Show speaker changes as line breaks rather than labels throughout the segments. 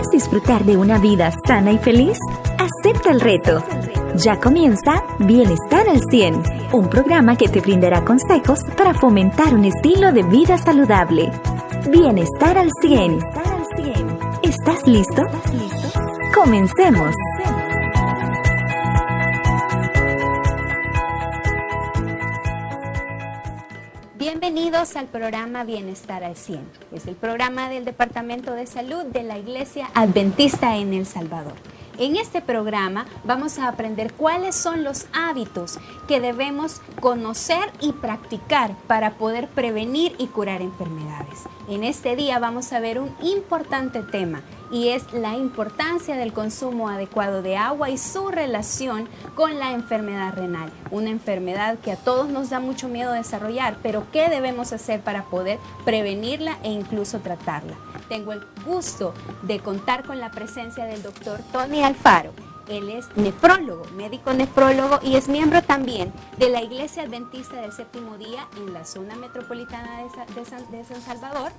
¿Quieres disfrutar de una vida sana y feliz? Acepta el reto. Ya comienza Bienestar al 100, un programa que te brindará consejos para fomentar un estilo de vida saludable. Bienestar al 100. ¿Estás listo? Comencemos.
Bienvenidos al programa Bienestar al 100. Es el programa del Departamento de Salud de la Iglesia Adventista en El Salvador. En este programa vamos a aprender cuáles son los hábitos que debemos conocer y practicar para poder prevenir y curar enfermedades. En este día vamos a ver un importante tema y es la importancia del consumo adecuado de agua y su relación con la enfermedad renal. Una enfermedad que a todos nos da mucho miedo desarrollar, pero ¿qué debemos hacer para poder prevenirla e incluso tratarla? Tengo el gusto de contar con la presencia del doctor Tony Alfaro. Él es nefrólogo, médico nefrólogo y es miembro también de la Iglesia Adventista del Séptimo Día en la zona metropolitana de San Salvador,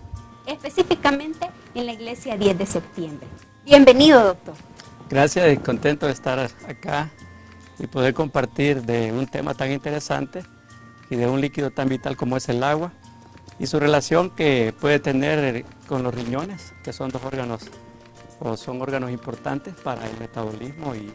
específicamente en la Iglesia 10 de septiembre. Bienvenido, doctor.
Gracias, contento de estar acá y poder compartir de un tema tan interesante y de un líquido tan vital como es el agua y su relación que puede tener con los riñones, que son son órganos importantes para el metabolismo y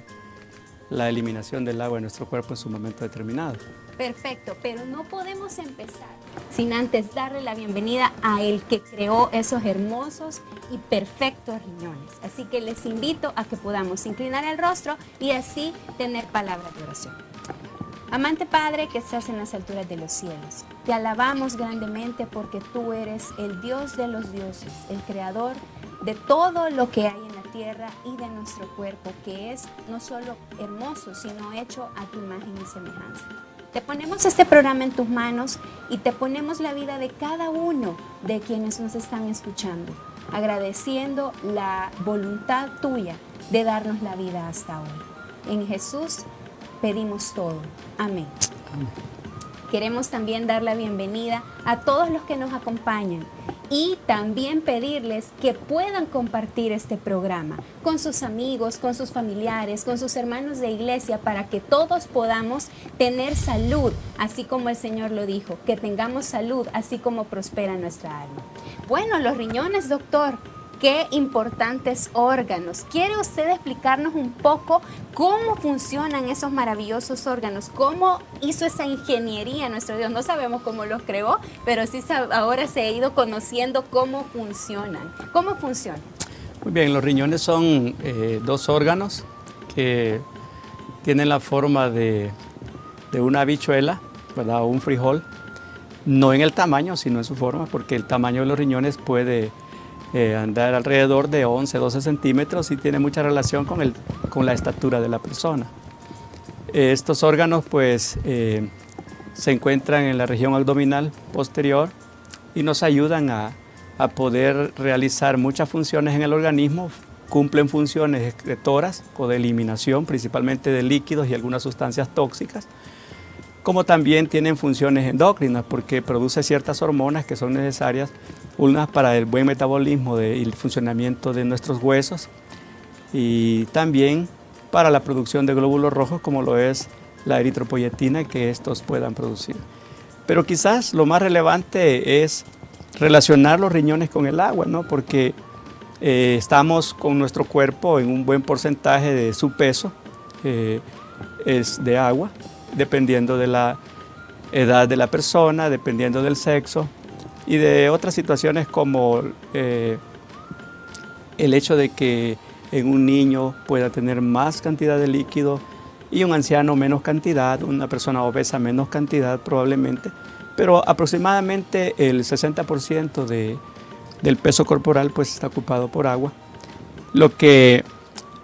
la eliminación del agua en nuestro cuerpo en su momento determinado.
Perfecto, pero no podemos empezar sin antes darle la bienvenida a el que creó esos hermosos y perfectos riñones. Así que les invito a que podamos inclinar el rostro y así tener palabras de oración. Amante Padre que estás en las alturas de los cielos, te alabamos grandemente porque tú eres el Dios de los dioses, el creador de todo lo que hay en la tierra y de nuestro cuerpo, que es no solo hermoso, sino hecho a tu imagen y semejanza. Te ponemos este programa en tus manos y te ponemos la vida de cada uno de quienes nos están escuchando, agradeciendo la voluntad tuya de darnos la vida hasta hoy. En Jesús pedimos todo. Amén.
Amén.
Queremos también dar la bienvenida a todos los que nos acompañan y también pedirles que puedan compartir este programa con sus amigos, con sus familiares, con sus hermanos de iglesia para que todos podamos tener salud, así como el Señor lo dijo, que tengamos salud, así como prospera nuestra alma. Bueno, los riñones, doctor. Qué importantes órganos. ¿Quiere usted explicarnos un poco cómo funcionan esos maravillosos órganos? ¿Cómo hizo esa ingeniería nuestro Dios? No sabemos cómo los creó, pero sí ahora se ha ido conociendo cómo funcionan. ¿Cómo funcionan?
Muy bien, los riñones son dos órganos que tienen la forma de una habichuela, ¿verdad? O un frijol. No en el tamaño, sino en su forma, porque el tamaño de los riñones puede andar alrededor de 11, 12 centímetros y tiene mucha relación con la estatura de la persona. Estos órganos pues se encuentran en la región abdominal posterior y nos ayudan a poder realizar muchas funciones en el organismo. Cumplen funciones excretoras o de eliminación, principalmente de líquidos y algunas sustancias tóxicas, como también tienen funciones endócrinas porque produce ciertas hormonas que son necesarias, unas para el buen metabolismo y el funcionamiento de nuestros huesos y también para la producción de glóbulos rojos como lo es la eritropoyetina que estos puedan producir. Pero quizás lo más relevante es relacionar los riñones con el agua, ¿no? Porque estamos con nuestro cuerpo en un buen porcentaje de su peso, es de agua, dependiendo de la edad de la persona, dependiendo del sexo y de otras situaciones como el hecho de que en un niño pueda tener más cantidad de líquido y un anciano menos cantidad, una persona obesa menos cantidad probablemente, pero aproximadamente el 60% del peso corporal pues está ocupado por agua, lo que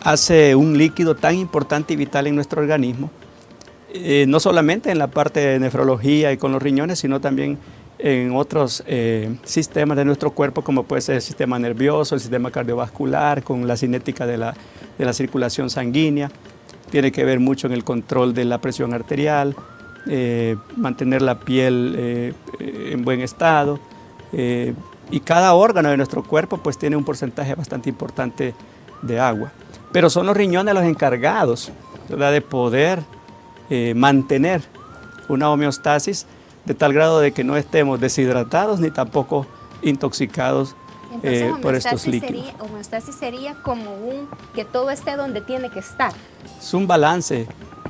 hace un líquido tan importante y vital en nuestro organismo. No solamente en la parte de nefrología y con los riñones, sino también en otros sistemas de nuestro cuerpo, como puede ser el sistema nervioso, el sistema cardiovascular, con la cinética de la circulación sanguínea. Tiene que ver mucho en el control de la presión arterial, mantener la piel en buen estado, y cada órgano de nuestro cuerpo pues tiene un porcentaje bastante importante de agua. Pero son los riñones los encargados, ¿verdad?, de poder mantener una homeostasis de tal grado de que no estemos deshidratados ni tampoco intoxicados por estos líquidos.
Homeostasis sería como que todo esté donde tiene que estar.
Es un balance.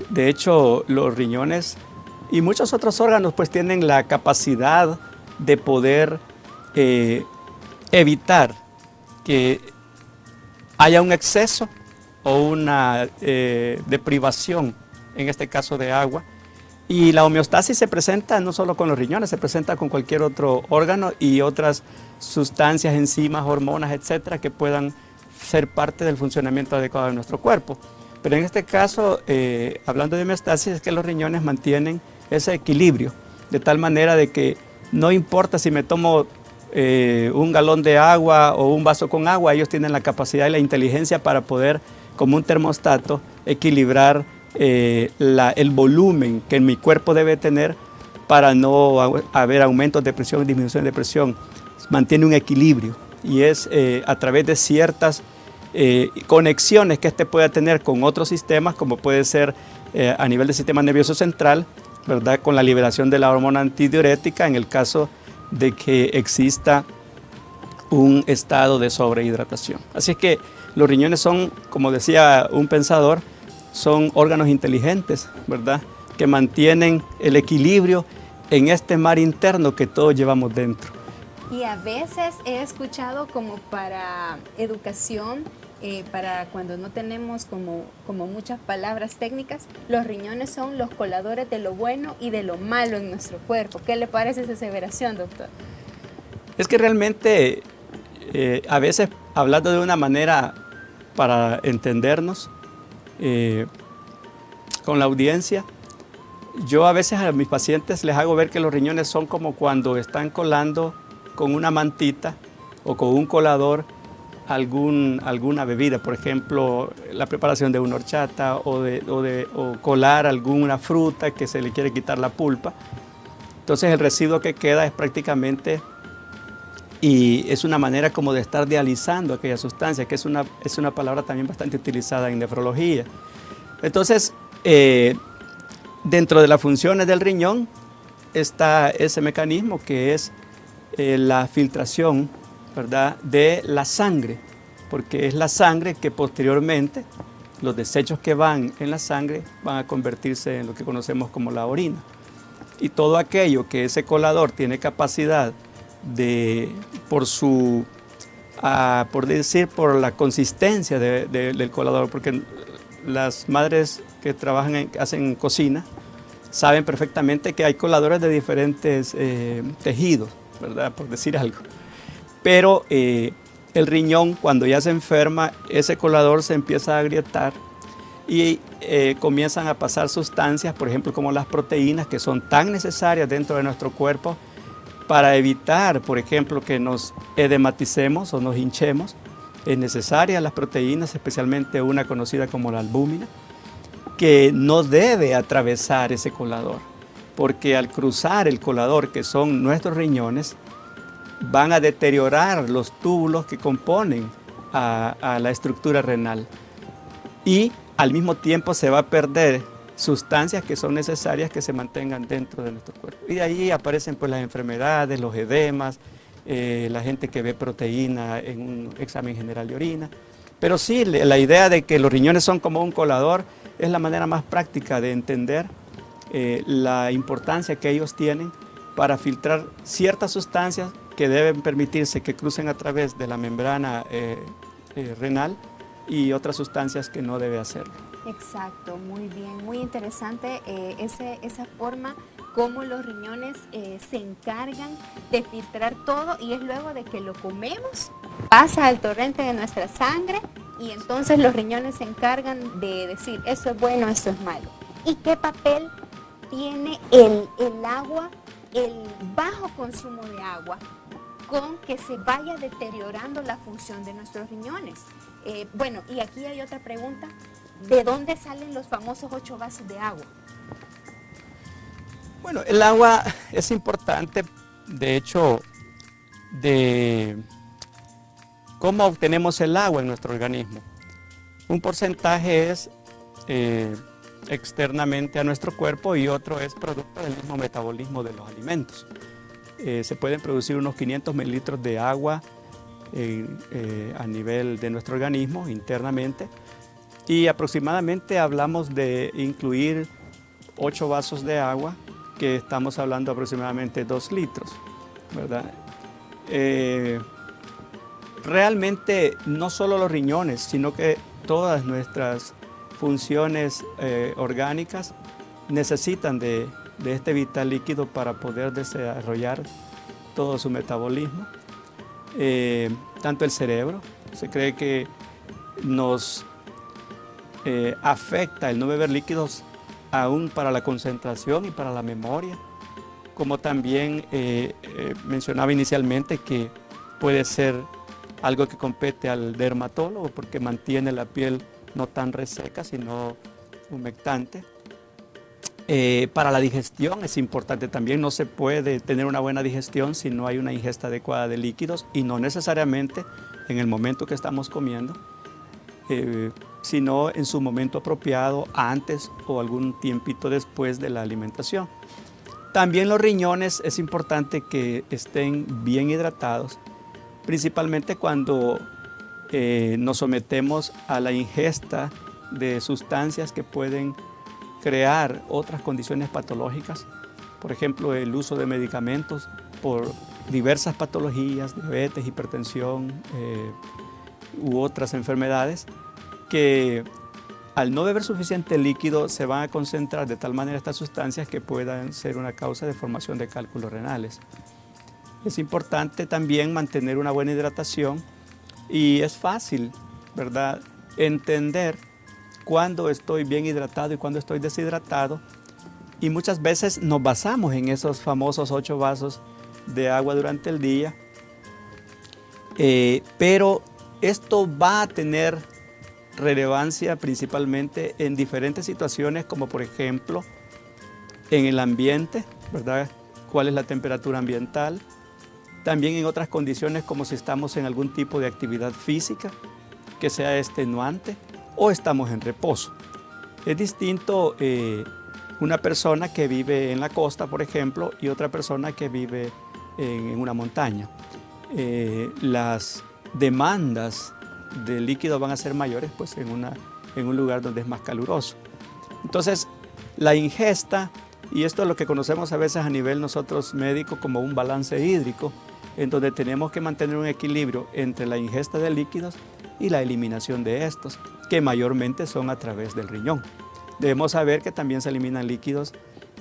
De hecho, los riñones y muchos otros órganos pues tienen la capacidad de poder evitar que haya un exceso o una deprivación, en este caso de agua. Y la homeostasis se presenta no solo con los riñones, se presenta con cualquier otro órgano y otras sustancias, enzimas, hormonas, etcétera, que puedan ser parte del funcionamiento adecuado de nuestro cuerpo. Pero en este caso, hablando de homeostasis, es que los riñones mantienen ese equilibrio, de tal manera de que no importa si me tomo un galón de agua o un vaso con agua, ellos tienen la capacidad y la inteligencia para poder, como un termostato, equilibrar el volumen que mi cuerpo debe tener para no haber aumentos de presión y disminución de presión. Mantiene un equilibrio y es a través de ciertas conexiones que pueda tener con otros sistemas, como puede ser a nivel del sistema nervioso central, ¿verdad?, con la liberación de la hormona antidiurética en el caso de que exista un estado de sobrehidratación. Así es que los riñones son, como decía un pensador, son órganos inteligentes, ¿verdad?, que mantienen el equilibrio en este mar interno que todos llevamos dentro.
Y a veces he escuchado como para educación, para cuando no tenemos como muchas palabras técnicas, los riñones son los coladores de lo bueno y de lo malo en nuestro cuerpo. ¿Qué le parece esa aseveración, doctor?
Es que realmente a veces, hablando de una manera para entendernos con la audiencia, yo a veces a mis pacientes les hago ver que los riñones son como cuando están colando con una mantita o con un colador alguna bebida, por ejemplo, la preparación de una horchata o colar alguna fruta que se le quiere quitar la pulpa. Entonces el residuo que queda es prácticamente, y es una manera como de estar dializando aquella sustancia, que es una palabra también bastante utilizada en nefrología. Entonces, dentro de las funciones del riñón está ese mecanismo que es la filtración, ¿verdad?, de la sangre, porque es la sangre que posteriormente, los desechos que van en la sangre van a convertirse en lo que conocemos como la orina. Y todo aquello que ese colador tiene capacidad de, por la consistencia del colador, porque las madres que trabajan, hacen cocina, saben perfectamente que hay coladores de diferentes tejidos, ¿verdad?, por decir algo. Pero el riñón, cuando ya se enferma, ese colador se empieza a agrietar y comienzan a pasar sustancias, por ejemplo, como las proteínas, que son tan necesarias dentro de nuestro cuerpo para evitar, por ejemplo, que nos edematicemos o nos hinchemos. Es necesaria las proteínas, especialmente una conocida como la albúmina, que no debe atravesar ese colador, porque al cruzar el colador, que son nuestros riñones, van a deteriorar los túbulos que componen a la estructura renal y al mismo tiempo se va a perder sustancias que son necesarias que se mantengan dentro de nuestro cuerpo. Y de ahí aparecen pues las enfermedades, los edemas, la gente que ve proteína en un examen general de orina. Pero sí, la idea de que los riñones son como un colador es la manera más práctica de entender la importancia que ellos tienen para filtrar ciertas sustancias que deben permitirse que crucen a través de la membrana renal y otras sustancias que no debe hacerlo.
Exacto, muy bien, muy interesante esa forma como los riñones se encargan de filtrar todo, y es luego de que lo comemos, pasa al torrente de nuestra sangre y entonces los riñones se encargan de decir esto es bueno, esto es malo. ¿Y qué papel tiene el agua, el bajo consumo de agua, con que se vaya deteriorando la función de nuestros riñones? Bueno, y aquí hay otra pregunta. ¿De dónde salen los famosos 8 vasos de agua?
Bueno, el agua es importante. De hecho, de cómo obtenemos el agua en nuestro organismo. Un porcentaje es externamente a nuestro cuerpo y otro es producto del mismo metabolismo de los alimentos. Se pueden producir unos 500 mililitros de agua a nivel de nuestro organismo internamente, y aproximadamente hablamos de incluir 8 vasos de agua, que estamos hablando aproximadamente 2 litros, ¿verdad? Realmente no solo los riñones, sino que todas nuestras funciones orgánicas necesitan de este vital líquido para poder desarrollar todo su metabolismo. Tanto el cerebro, se cree que nos afecta el no beber líquidos aún para la concentración y para la memoria, como también mencionaba inicialmente que puede ser algo que compete al dermatólogo porque mantiene la piel no tan reseca sino humectante. Para la digestión es importante también, no se puede tener una buena digestión si no hay una ingesta adecuada de líquidos, y no necesariamente en el momento que estamos comiendo, sino en su momento apropiado, antes o algún tiempito después de la alimentación. También los riñones es importante que estén bien hidratados, principalmente cuando nos sometemos a la ingesta de sustancias que pueden crear otras condiciones patológicas, por ejemplo el uso de medicamentos por diversas patologías, diabetes, hipertensión u otras enfermedades, que al no beber suficiente líquido se van a concentrar de tal manera estas sustancias que puedan ser una causa de formación de cálculos renales. Es importante también mantener una buena hidratación, y es fácil, ¿verdad?, entender cuándo estoy bien hidratado y cuándo estoy deshidratado, y muchas veces nos basamos en esos famosos 8 vasos de agua durante el día, pero esto va a tener relevancia principalmente en diferentes situaciones, como por ejemplo en el ambiente, ¿verdad?, cuál es la temperatura ambiental, también en otras condiciones como si estamos en algún tipo de actividad física que sea extenuante o estamos en reposo. Es distinto una persona que vive en la costa, por ejemplo, y otra persona que vive en una montaña. Las demandas de líquido van a ser mayores pues, en un lugar donde es más caluroso. Entonces, la ingesta, y esto es lo que conocemos a veces a nivel nosotros médicos como un balance hídrico, en donde tenemos que mantener un equilibrio entre la ingesta de líquidos y la eliminación de estos, que mayormente son a través del riñón. Debemos saber que también se eliminan líquidos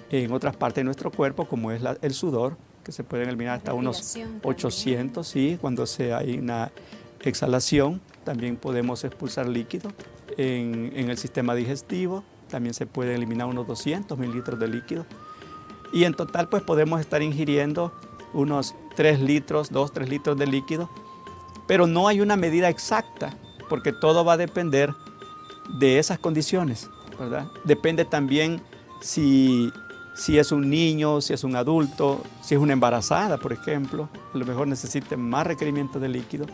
en otras partes de nuestro cuerpo, como es el sudor, que se pueden eliminar hasta unos 800, sí, cuando hay una exhalación, también podemos expulsar líquido. En el sistema digestivo también se puede eliminar unos 200 mililitros de líquido. Y en total pues podemos estar ingiriendo unos 3 litros, 2-3 litros de líquido, pero no hay una medida exacta, porque todo va a depender de esas condiciones, ¿verdad? Depende también si es un niño, si es un adulto, si es una embarazada, por ejemplo, a lo mejor necesite más requerimiento de líquido.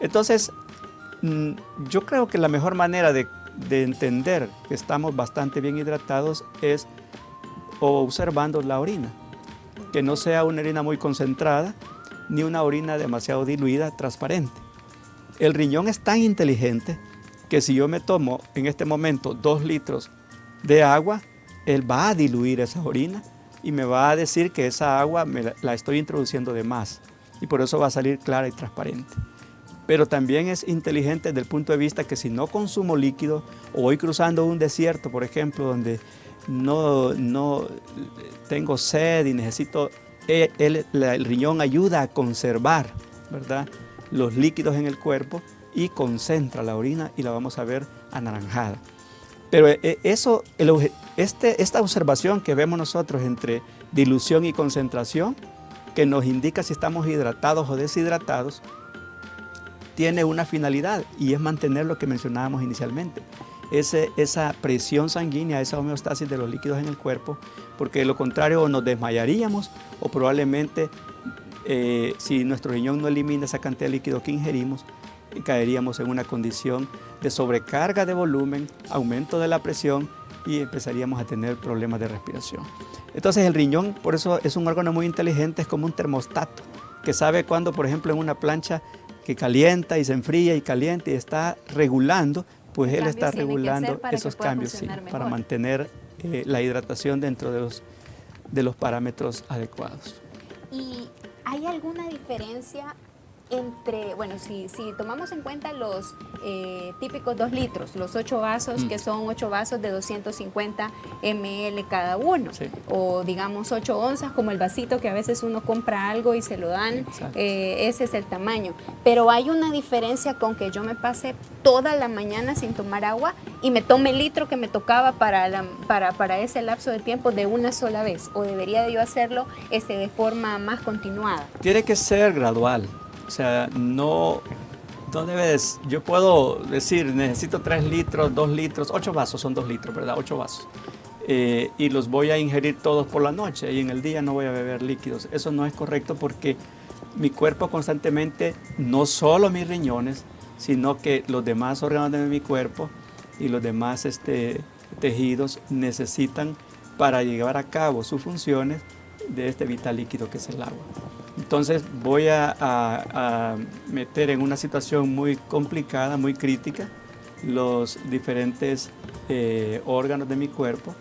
Entonces, yo creo que la mejor manera de entender que estamos bastante bien hidratados es observando la orina, que no sea una orina muy concentrada, ni una orina demasiado diluida, transparente. El riñón es tan inteligente que si yo me tomo en este momento 2 litros de agua, él va a diluir esa orina y me va a decir que esa agua la estoy introduciendo de más, y por eso va a salir clara y transparente. Pero también es inteligente desde el punto de vista que si no consumo líquido o voy cruzando un desierto, por ejemplo, donde no tengo sed y necesito, el riñón ayuda a conservar, ¿verdad?, los líquidos en el cuerpo y concentra la orina y la vamos a ver anaranjada. Pero esta observación que vemos nosotros entre dilución y concentración, que nos indica si estamos hidratados o deshidratados, tiene una finalidad, y es mantener lo que mencionábamos inicialmente, esa presión sanguínea, esa homeostasis de los líquidos en el cuerpo, porque de lo contrario nos desmayaríamos o probablemente si nuestro riñón no elimina esa cantidad de líquido que ingerimos, caeríamos en una condición de sobrecarga de volumen, aumento de la presión y empezaríamos a tener problemas de respiración. Entonces el riñón, por eso es un órgano muy inteligente, es como un termostato, que sabe cuando, por ejemplo, en una plancha que calienta y se enfría y calienta y está regulando, pues él está regulando esos cambios, sí, para mantener la hidratación dentro de los parámetros adecuados.
¿Y hay alguna diferencia entre, bueno, si tomamos en cuenta los típicos 2 litros, los 8 vasos, que son 8 vasos de 250 ml cada uno, sí, o digamos 8 onzas, como el vasito que a veces uno compra algo y se lo dan, ese es el tamaño. Pero hay una diferencia con que yo me pase toda la mañana sin tomar agua y me tome el litro que me tocaba para ese lapso de tiempo de una sola vez, o debería yo hacerlo de forma más continuada.
Tiene que ser gradual. O sea, no debes, yo puedo decir, necesito 3 litros, 2 litros, 8 vasos, son 2 litros, ¿verdad? 8 vasos. Y los voy a ingerir todos por la noche y en el día no voy a beber líquidos. Eso no es correcto porque mi cuerpo constantemente, no solo mis riñones, sino que los demás órganos de mi cuerpo y los demás tejidos necesitan para llevar a cabo sus funciones de este vital líquido que es el agua. Entonces voy a meter en una situación muy complicada, muy crítica, los diferentes órganos de mi cuerpo.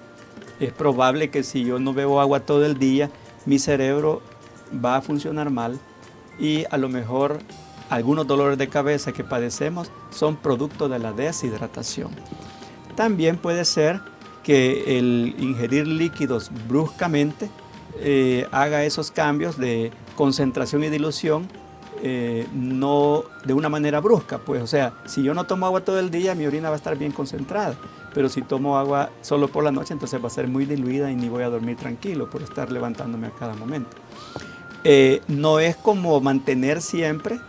Es probable que si yo no bebo agua todo el día, mi cerebro va a funcionar mal y a lo mejor algunos dolores de cabeza que padecemos son producto de la deshidratación. También puede ser que el ingerir líquidos bruscamente haga esos cambios de concentración y dilución no de una manera brusca, pues, o sea, si yo no tomo agua todo el día, mi orina va a estar bien concentrada, pero si tomo agua solo por la noche, entonces va a ser muy diluida y ni voy a dormir tranquilo por estar levantándome a cada momento. No es como mantener siempre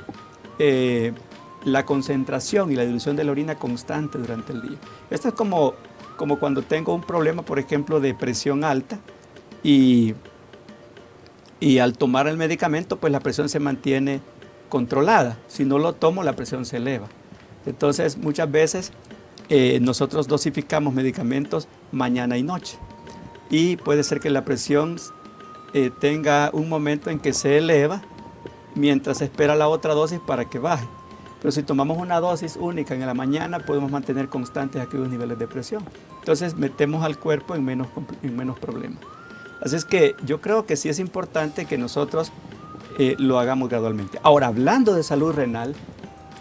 la concentración y la dilución de la orina constante durante el día. Esto es como cuando tengo un problema, por ejemplo, de presión alta y al tomar el medicamento, pues la presión se mantiene controlada. Si no lo tomo, la presión se eleva. Entonces, muchas veces nosotros dosificamos medicamentos mañana y noche. Y puede ser que la presión tenga un momento en que se eleva mientras se espera la otra dosis para que baje. Pero si tomamos una dosis única en la mañana, podemos mantener constantes aquellos niveles de presión. Entonces, metemos al cuerpo en menos problemas. Así es que yo creo que sí es importante que nosotros lo hagamos gradualmente. Ahora, hablando de salud renal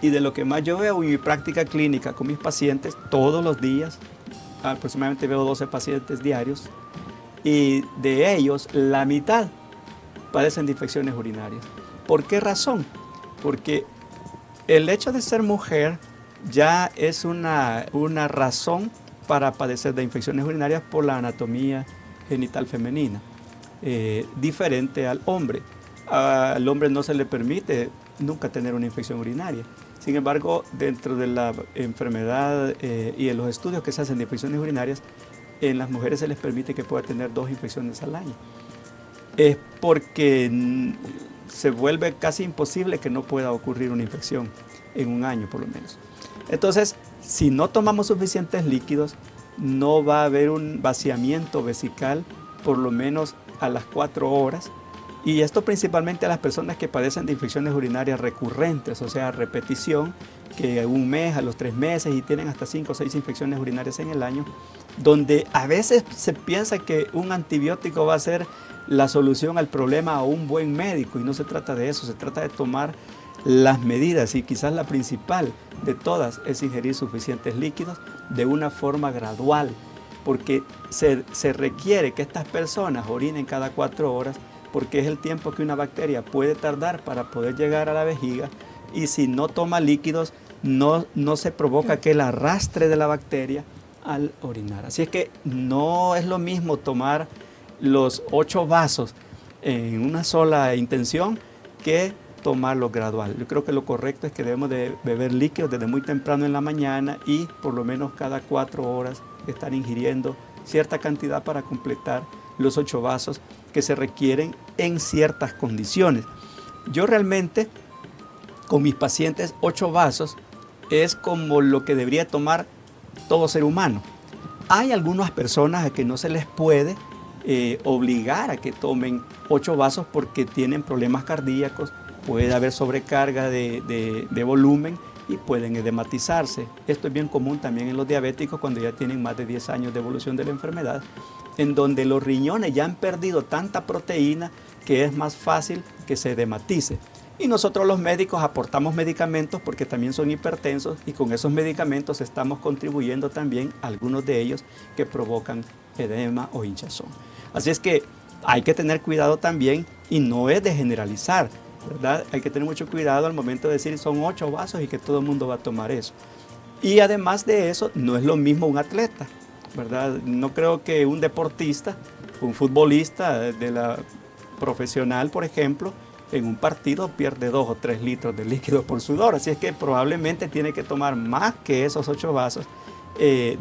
y de lo que más yo veo en mi práctica clínica con mis pacientes, todos los días, aproximadamente veo 12 pacientes diarios, y de ellos la mitad padecen de infecciones urinarias. ¿Por qué razón? Porque el hecho de ser mujer ya es una razón para padecer de infecciones urinarias por la anatomía genital femenina, diferente al hombre. Al hombre no se le permite nunca tener una infección urinaria. Sin embargo, dentro de la enfermedad y en los estudios que se hacen de infecciones urinarias, en las mujeres se les permite que pueda tener 2 infecciones al año. Es porque se vuelve casi imposible que no pueda ocurrir una infección en un año por lo menos. Entonces, si no tomamos suficientes líquidos, no va a haber un vaciamiento vesical por lo menos a las 4 horas. Y esto principalmente a las personas que padecen de infecciones urinarias recurrentes, o sea, repetición, que un mes, a los 3 meses y tienen hasta 5 o 6 infecciones urinarias en el año, donde a veces se piensa que un antibiótico va a ser la solución al problema a un buen médico y no se trata de eso, se trata de tomar las medidas y quizás la principal de todas es ingerir suficientes líquidos de una forma gradual, porque se requiere que estas personas orinen cada 4 horas porque es el tiempo que una bacteria puede tardar para poder llegar a la vejiga y si no toma líquidos no se provoca aquel arrastre de la bacteria al orinar. Así es que no es lo mismo tomar los 8 vasos en una sola intención que tomarlo gradual. Yo creo que lo correcto es que debemos de beber líquidos desde muy temprano en la mañana y por lo menos cada 4 horas estar ingiriendo cierta cantidad para completar los 8 vasos que se requieren en ciertas condiciones. Yo realmente, con mis pacientes, 8 vasos es como lo que debería tomar todo ser humano. Hay algunas personas a que no se les puede obligar a que tomen 8 vasos porque tienen problemas cardíacos, puede haber sobrecarga de volumen y pueden edematizarse. Esto es bien común también en los diabéticos cuando ya tienen más de 10 años de evolución de la enfermedad, en donde los riñones ya han perdido tanta proteína que es más fácil que se edematice. Y nosotros los médicos aportamos medicamentos porque también son hipertensos y con esos medicamentos estamos contribuyendo también a algunos de ellos que provocan edema o hinchazón. Así es que hay que tener cuidado también y no es de generalizar, ¿verdad? Hay que tener mucho cuidado al momento de decir son 8 vasos y que todo el mundo va a tomar eso. Y además de eso, no es lo mismo un atleta, ¿verdad? No creo que un deportista, un futbolista de la profesional, por ejemplo, en un partido pierde 2 o 3 litros de líquido por sudor, así es que probablemente tiene que tomar más que esos 8 vasos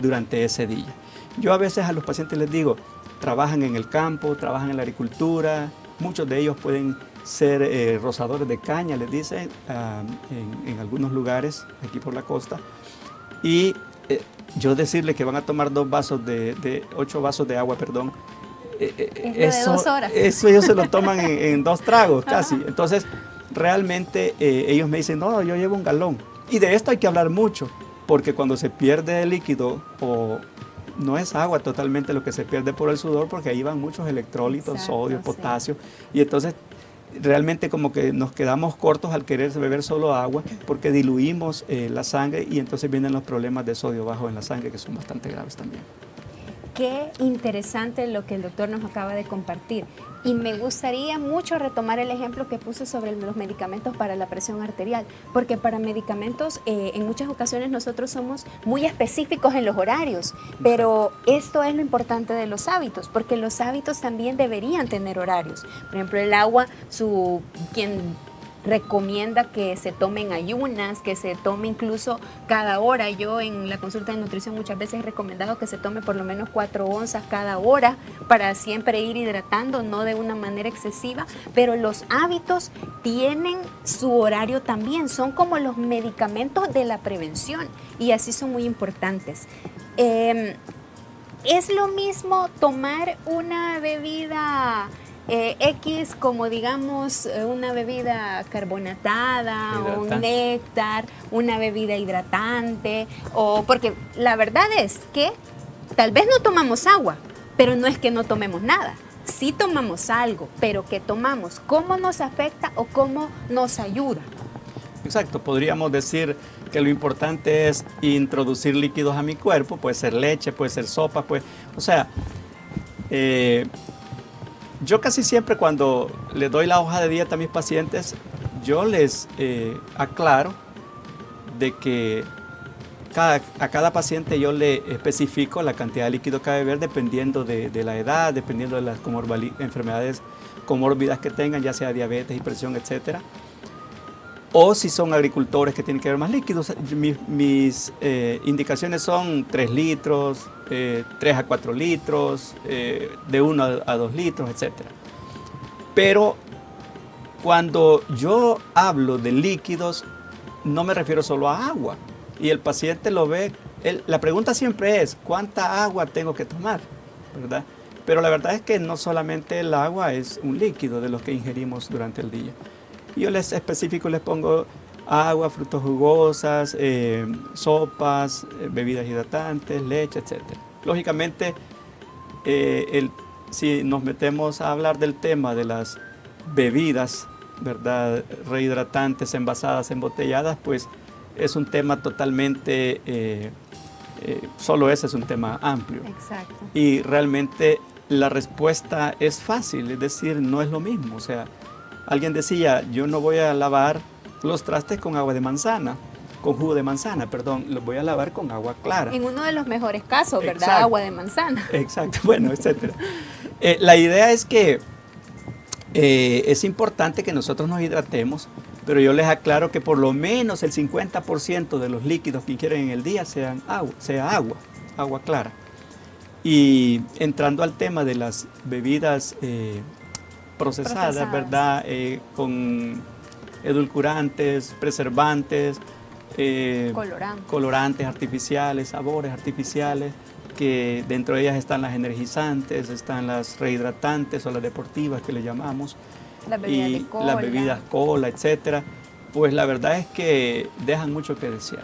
durante ese día. Yo a veces a los pacientes les digo, trabajan en el campo, trabajan en la agricultura, muchos de ellos pueden ser rozadores de caña, les dicen, en algunos lugares aquí por la costa, y yo decirle que van a tomar 8 vasos de agua, perdón,
de 2 horas.
Eso ellos se lo toman en 2 tragos casi. Entonces, realmente ellos me dicen, no, yo llevo 1 galón. Y de esto hay que hablar mucho, porque cuando se pierde el líquido, o no es agua totalmente lo que se pierde por el sudor, porque ahí van muchos electrolitos, sodio, potasio, y entonces realmente como que nos quedamos cortos al querer beber solo agua, porque diluimos la sangre y entonces vienen los problemas de sodio bajo en la sangre, que son bastante graves también.
Qué interesante lo que el doctor nos acaba de compartir. Y me gustaría mucho retomar el ejemplo que puso sobre los medicamentos para la presión arterial, porque para medicamentos en muchas ocasiones nosotros somos muy específicos en los horarios, pero esto es lo importante de los hábitos, porque los hábitos también deberían tener horarios. Por ejemplo, el agua, quien recomienda que se tomen ayunas, que se tome incluso cada hora. Yo en la consulta de nutrición muchas veces he recomendado que se tome por lo menos 4 onzas cada hora para siempre ir hidratando, no de una manera excesiva, pero los hábitos tienen su horario también, son como los medicamentos de la prevención y así son muy importantes. Es lo mismo tomar una bebida X como digamos una bebida carbonatada o un néctar, una bebida hidratante, o porque la verdad es que tal vez no tomamos agua, pero no es que no tomemos nada. Sí tomamos algo, pero ¿qué tomamos? ¿Cómo nos afecta o cómo nos ayuda?
Exacto, podríamos decir que lo importante es introducir líquidos a mi cuerpo, puede ser leche, puede ser sopa, yo casi siempre cuando les doy la hoja de dieta a mis pacientes, yo les aclaro de que a cada paciente yo le especifico la cantidad de líquido que debe beber dependiendo de la edad, dependiendo de las enfermedades comórbidas que tengan, ya sea diabetes, hipertensión, etcétera. O si son agricultores que tienen que beber más líquidos, mis indicaciones son 3 litros, 3 a 4 litros, de 1 a 2 litros, etc. Pero cuando yo hablo de líquidos, no me refiero solo a agua. Y el paciente lo ve, la pregunta siempre es, ¿cuánta agua tengo que tomar? ¿Verdad? Pero la verdad es que no solamente el agua es un líquido de los que ingerimos durante el día. Yo les especifico, les pongo agua, frutas jugosas, sopas, bebidas hidratantes, leche, etc. Lógicamente, si nos metemos a hablar del tema de las bebidas, ¿verdad?, rehidratantes, envasadas, embotelladas, pues es un tema totalmente, solo ese es un tema amplio.
Exacto.
Y realmente la respuesta es fácil, es decir, no es lo mismo. O sea, alguien decía, yo no voy a lavar los trastes con agua de manzana, con jugo de manzana, perdón, los voy a lavar con agua clara.
En uno de los mejores casos, ¿verdad?
Exacto.
Agua de manzana.
Exacto, bueno, etcétera. La idea es que es importante que nosotros nos hidratemos, pero yo les aclaro que por lo menos el 50% de los líquidos que ingieren en el día sea agua clara. Y entrando al tema de las bebidas procesadas, ¿verdad? Con edulcorantes, preservantes, colorantes artificiales, sabores artificiales, que dentro de ellas están las energizantes, están las rehidratantes o las deportivas que le llamamos,
las
bebidas cola, etcétera. Pues la verdad es que dejan mucho que desear.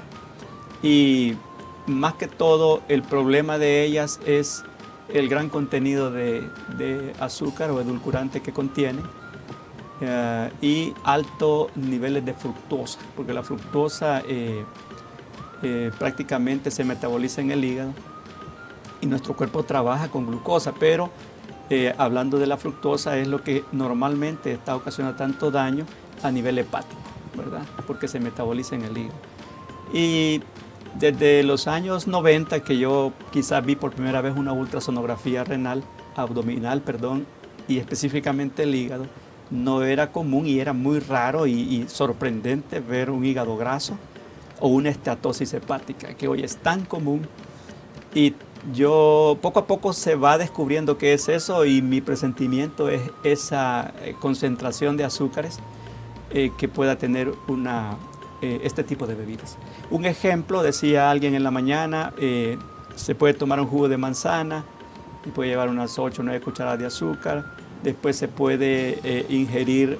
Y más que todo, el problema de ellas es el gran contenido de azúcar o edulcorante que contienen y altos niveles de fructosa, porque la fructosa prácticamente se metaboliza en el hígado y nuestro cuerpo trabaja con glucosa, pero hablando de la fructosa es lo que normalmente está ocasionando tanto daño a nivel hepático, ¿verdad? Porque se metaboliza en el hígado. Y desde los años 90 que yo quizás vi por primera vez una ultrasonografía abdominal, y específicamente el hígado, no era común y era muy raro y sorprendente ver un hígado graso o una esteatosis hepática, que hoy es tan común. Y yo poco a poco se va descubriendo qué es eso, y mi presentimiento es esa concentración de azúcares que pueda tener este tipo de bebidas. Un ejemplo, decía alguien en la mañana, se puede tomar un jugo de manzana y puede llevar unas 8 o 9 cucharadas de azúcar. Después se puede ingerir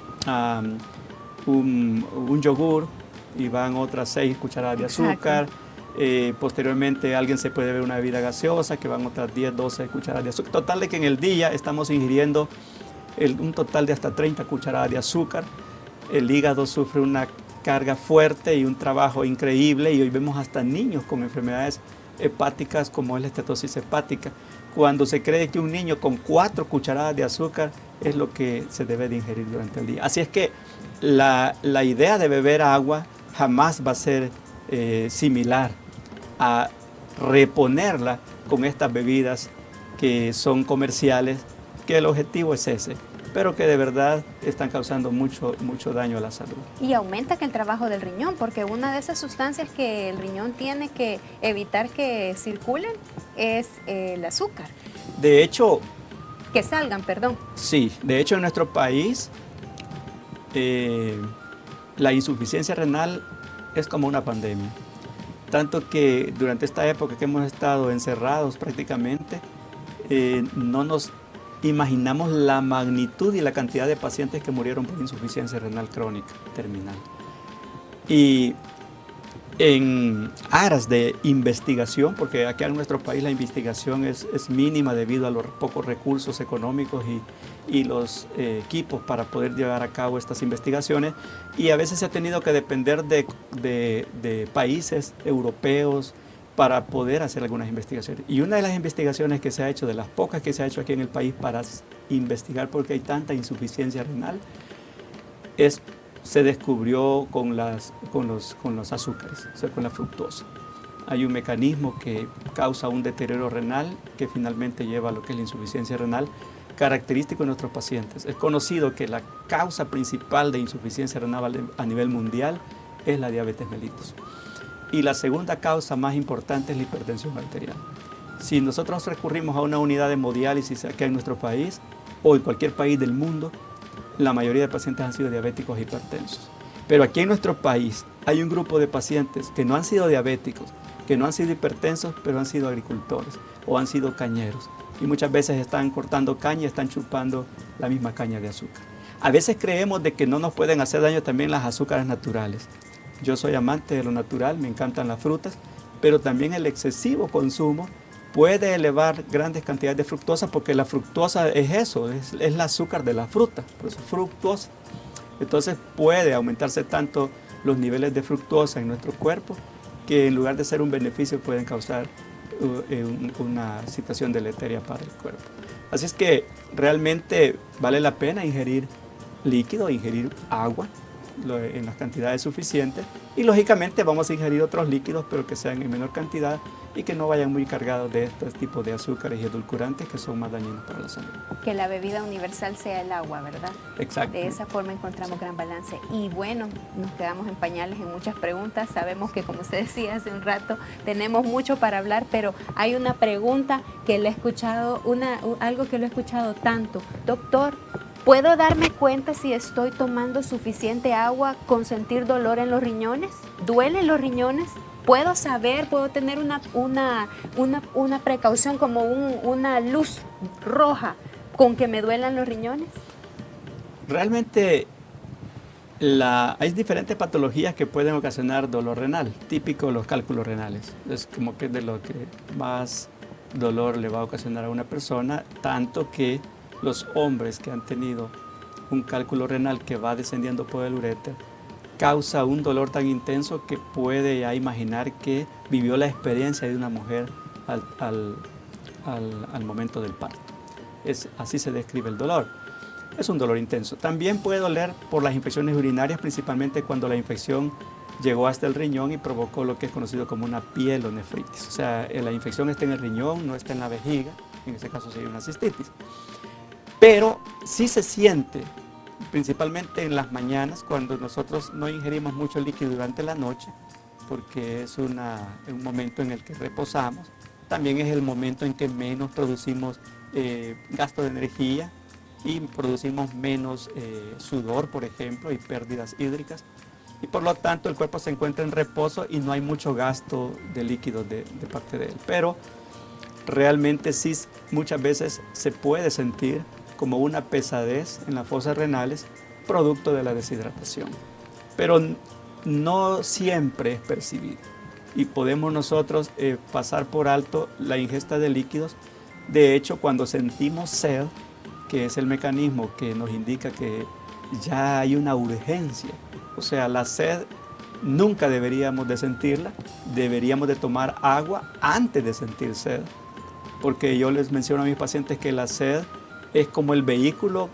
un yogur y van otras 6 cucharadas de azúcar. Posteriormente alguien se puede beber una bebida gaseosa que van otras 10, 12 cucharadas de azúcar. Total de que en el día estamos ingiriendo un total de hasta 30 cucharadas de azúcar. El hígado sufre una carga fuerte y un trabajo increíble, y hoy vemos hasta niños con enfermedades hepáticas como es la esteatosis hepática, cuando se cree que un niño con 4 cucharadas de azúcar es lo que se debe de ingerir durante el día. Así es que la idea de beber agua jamás va a ser similar a reponerla con estas bebidas que son comerciales, que el objetivo es ese, pero que de verdad están causando mucho daño a la salud.
Y aumenta que el trabajo del riñón, porque una de esas sustancias que el riñón tiene que evitar que circulen es el azúcar.
De hecho...
Que salgan, perdón.
Sí, de hecho en nuestro país la insuficiencia renal es como una pandemia. Tanto que durante esta época que hemos estado encerrados prácticamente, no nos imaginamos la magnitud y la cantidad de pacientes que murieron por insuficiencia renal crónica terminal. Y en aras de investigación, porque aquí en nuestro país la investigación es mínima debido a los pocos recursos económicos y los equipos para poder llevar a cabo estas investigaciones, y a veces se ha tenido que depender de países europeos para poder hacer algunas investigaciones. Y una de las investigaciones que se ha hecho, de las pocas que se ha hecho aquí en el país para investigar por qué hay tanta insuficiencia renal, se descubrió con los azúcares, o sea, con la fructosa. Hay un mecanismo que causa un deterioro renal que finalmente lleva a lo que es la insuficiencia renal, característico de nuestros pacientes. Es conocido que la causa principal de insuficiencia renal a nivel mundial es la diabetes mellitus. Y la segunda causa más importante es la hipertensión arterial. Si nosotros recurrimos a una unidad de hemodiálisis aquí en nuestro país o en cualquier país del mundo, la mayoría de pacientes han sido diabéticos e hipertensos. Pero aquí en nuestro país hay un grupo de pacientes que no han sido diabéticos, que no han sido hipertensos, pero han sido agricultores o han sido cañeros. Y muchas veces están cortando caña y están chupando la misma caña de azúcar. A veces creemos de que no nos pueden hacer daño también las azúcares naturales. Yo soy amante de lo natural, me encantan las frutas, pero también el excesivo consumo puede elevar grandes cantidades de fructosa, porque la fructosa es eso, es el azúcar de la fruta, por eso fructosa. Entonces puede aumentarse tanto los niveles de fructosa en nuestro cuerpo que en lugar de ser un beneficio pueden causar una situación deleteria para el cuerpo. Así es que realmente vale la pena ingerir líquido, ingerir agua en las cantidades suficientes, y lógicamente vamos a ingerir otros líquidos, pero que sean en menor cantidad y que no vayan muy cargados de estos tipos de azúcares y edulcorantes que son más dañinos para la salud.
Que la bebida universal sea el agua, ¿verdad?
Exacto.
De esa forma encontramos gran balance. Y bueno, nos quedamos en pañales en muchas preguntas. Sabemos que, como usted decía hace un rato, tenemos mucho para hablar, pero hay una pregunta que le he escuchado, algo que lo he escuchado tanto. Doctor, ¿Puedo darme cuenta si estoy tomando suficiente agua con sentir dolor en los riñones? ¿Duelen los riñones? ¿Puedo saber, puedo tener una precaución como una luz roja con que me duelan los riñones?
Realmente hay diferentes patologías que pueden ocasionar dolor renal, típico de los cálculos renales. Es como que de lo que más dolor le va a ocasionar a una persona, tanto que los hombres que han tenido un cálculo renal que va descendiendo por el uréter causa un dolor tan intenso que puede ya imaginar que vivió la experiencia de una mujer al momento del parto. Así se describe el dolor. Es un dolor intenso. También puede doler por las infecciones urinarias, principalmente cuando la infección llegó hasta el riñón y provocó lo que es conocido como una pielonefritis. O sea, la infección está en el riñón, no está en la vejiga, en ese caso sería una cistitis. Pero sí se siente, principalmente en las mañanas, cuando nosotros no ingerimos mucho líquido durante la noche, porque es un momento en el que reposamos. También es el momento en que menos producimos gasto de energía y producimos menos sudor, por ejemplo, y pérdidas hídricas. Y por lo tanto el cuerpo se encuentra en reposo y no hay mucho gasto de líquidos de parte de él. Pero realmente sí, muchas veces se puede sentir como una pesadez en las fosas renales, producto de la deshidratación. Pero no siempre es percibido y podemos nosotros pasar por alto la ingesta de líquidos. De hecho, cuando sentimos sed, que es el mecanismo que nos indica que ya hay una urgencia, o sea, la sed nunca deberíamos de sentirla, deberíamos de tomar agua antes de sentir sed, porque yo les menciono a mis pacientes que la sed es como el vehículo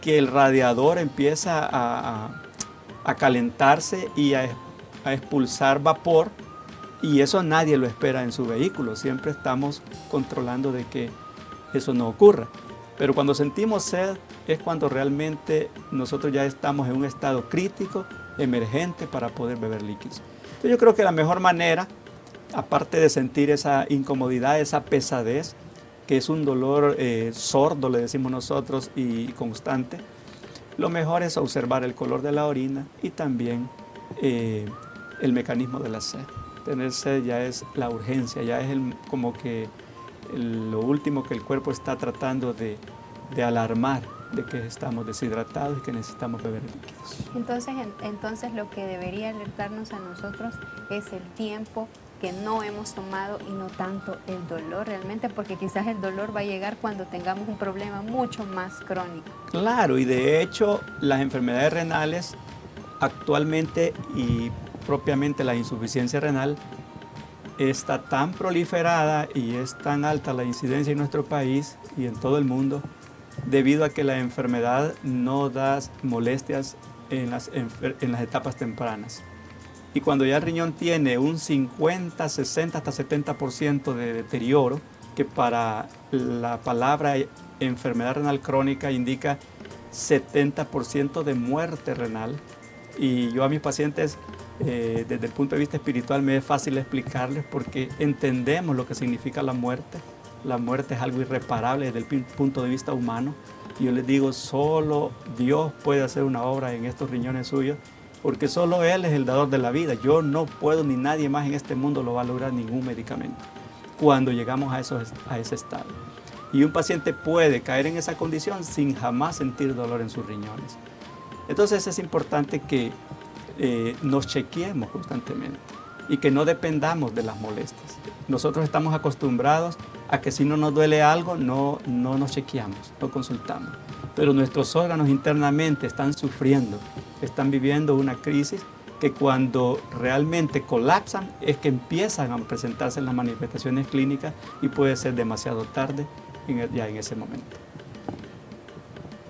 que el radiador empieza a calentarse y a expulsar vapor, y eso nadie lo espera en su vehículo. Siempre estamos controlando de que eso no ocurra. Pero cuando sentimos sed es cuando realmente nosotros ya estamos en un estado crítico, emergente, para poder beber líquidos. Entonces yo creo que la mejor manera, aparte de sentir esa incomodidad, esa pesadez, que es un dolor sordo, le decimos nosotros, y constante, lo mejor es observar el color de la orina y también el mecanismo de la sed. Tener sed ya es la urgencia, ya es como que lo último que el cuerpo está tratando de alarmar de que estamos deshidratados y que necesitamos beber líquidos.
Entonces lo que debería alertarnos a nosotros es el tiempo que no hemos tomado y no tanto el dolor realmente, porque quizás el dolor va a llegar cuando tengamos un problema mucho más crónico.
Claro, y de hecho las enfermedades renales actualmente y propiamente la insuficiencia renal está tan proliferada y es tan alta la incidencia en nuestro país y en todo el mundo debido a que la enfermedad no da molestias en las etapas tempranas. Y cuando ya el riñón tiene un 50, 60, hasta 70% de deterioro, que para la palabra enfermedad renal crónica indica 70% de muerte renal. Y yo a mis pacientes, desde el punto de vista espiritual, me es fácil explicarles porque entendemos lo que significa la muerte. La muerte es algo irreparable desde el punto de vista humano. Y yo les digo, solo Dios puede hacer una obra en estos riñones suyos, porque solo Él es el dador de la vida. Yo no puedo, ni nadie más en este mundo lo va a lograr, ningún medicamento, cuando llegamos a ese estado. Y un paciente puede caer en esa condición sin jamás sentir dolor en sus riñones. Entonces es importante que nos chequeemos constantemente y que no dependamos de las molestias. Nosotros estamos acostumbrados a que si no nos duele algo, no nos chequeamos, no consultamos. Pero nuestros órganos internamente están sufriendo, están viviendo una crisis que cuando realmente colapsan es que empiezan a presentarse las manifestaciones clínicas y puede ser demasiado tarde ya en ese momento.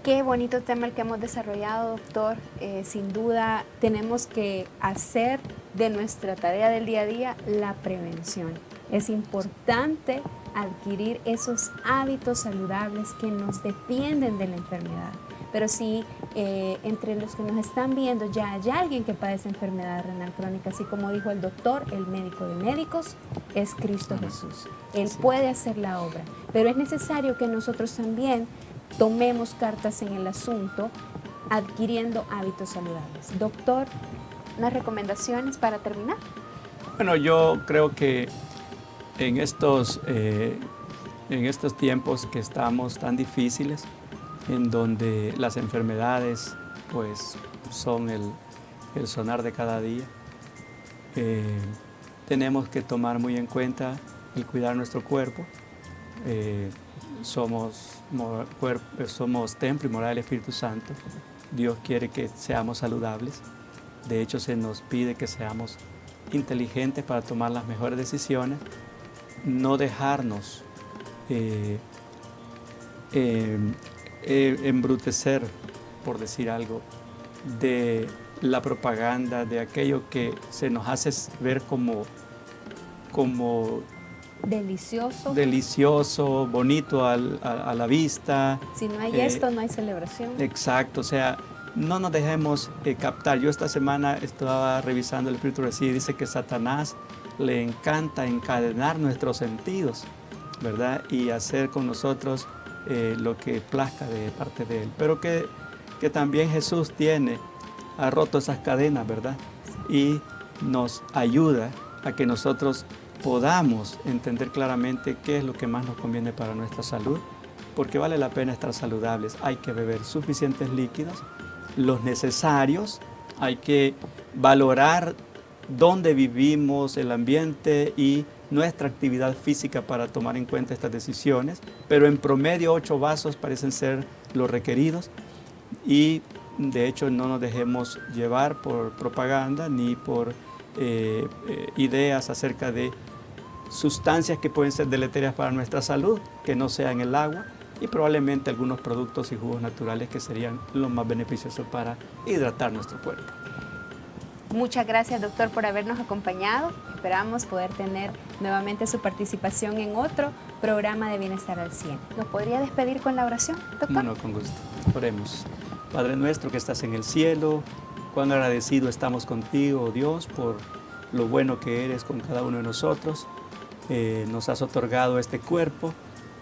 Qué bonito tema el que hemos desarrollado, doctor. Sin duda tenemos que hacer de nuestra tarea del día a día la prevención. Es importante adquirir esos hábitos saludables que nos defienden de la enfermedad. Pero si entre los que nos están viendo ya hay alguien que padece enfermedad renal crónica, así como dijo el doctor, el médico de médicos es Cristo Jesús. Él puede hacer la obra, pero es necesario que nosotros también tomemos cartas en el asunto adquiriendo hábitos saludables. Doctor, ¿unas recomendaciones para terminar?
Bueno, yo creo que en estos tiempos que estamos tan difíciles, en donde las enfermedades pues son el sonar de cada día, tenemos que tomar muy en cuenta el cuidar nuestro cuerpo. Somos templo y morada del Espíritu Santo. Dios quiere que seamos saludables. De hecho, se nos pide que seamos inteligentes para tomar las mejores decisiones, no dejarnos embrutecer, por decir algo, de la propaganda, de aquello que se nos hace ver como delicioso, bonito a la vista.
Si no hay esto, no hay celebración.
Exacto, o sea, no nos dejemos captar. Yo esta semana estaba revisando el Espíritu y dice que Satanás le encanta encadenar nuestros sentidos, ¿verdad? Y hacer con nosotros lo que plazca de parte de Él. Pero que también Jesús ha roto esas cadenas, ¿verdad? Y nos ayuda a que nosotros podamos entender claramente qué es lo que más nos conviene para nuestra salud, porque vale la pena estar saludables. Hay que beber suficientes líquidos, los necesarios, hay que valorar dónde vivimos, el ambiente y nuestra actividad física para tomar en cuenta estas decisiones, pero en promedio 8 vasos parecen ser los requeridos y de hecho no nos dejemos llevar por propaganda ni por ideas acerca de sustancias que pueden ser deleterias para nuestra salud, que no sean el agua, y probablemente algunos productos y jugos naturales que serían los más beneficiosos para hidratar nuestro cuerpo.
Muchas gracias, doctor, por habernos acompañado. Esperamos poder tener nuevamente su participación en otro programa de Bienestar al 100. ¿Nos podría despedir con la oración, doctor?
Bueno, con gusto. Oremos. Padre nuestro que estás en el cielo, cuán agradecido estamos contigo, oh Dios, por lo bueno que eres con cada uno de nosotros. Nos has otorgado este cuerpo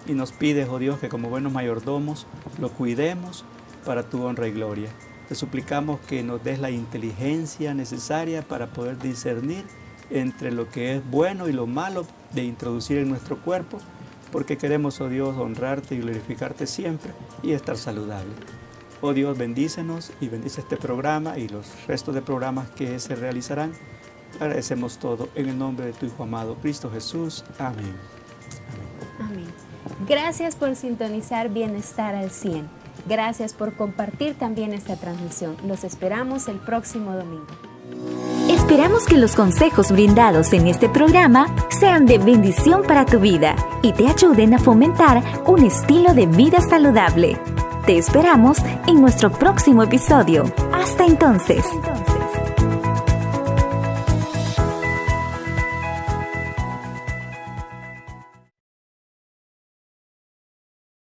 y nos pides, oh Dios, que como buenos mayordomos lo cuidemos para tu honra y gloria. Te suplicamos que nos des la inteligencia necesaria para poder discernir entre lo que es bueno y lo malo de introducir en nuestro cuerpo, porque queremos, oh Dios, honrarte y glorificarte siempre y estar saludables. Oh Dios, bendícenos y bendice este programa y los restos de programas que se realizarán. Agradecemos todo en el nombre de tu Hijo amado, Cristo Jesús. Amén.
Amén. Gracias por sintonizar Bienestar al 100. Gracias por compartir también esta transmisión. Los esperamos el próximo domingo.
Esperamos que los consejos brindados en este programa sean de bendición para tu vida y te ayuden a fomentar un estilo de vida saludable. Te esperamos en nuestro próximo episodio. Hasta entonces.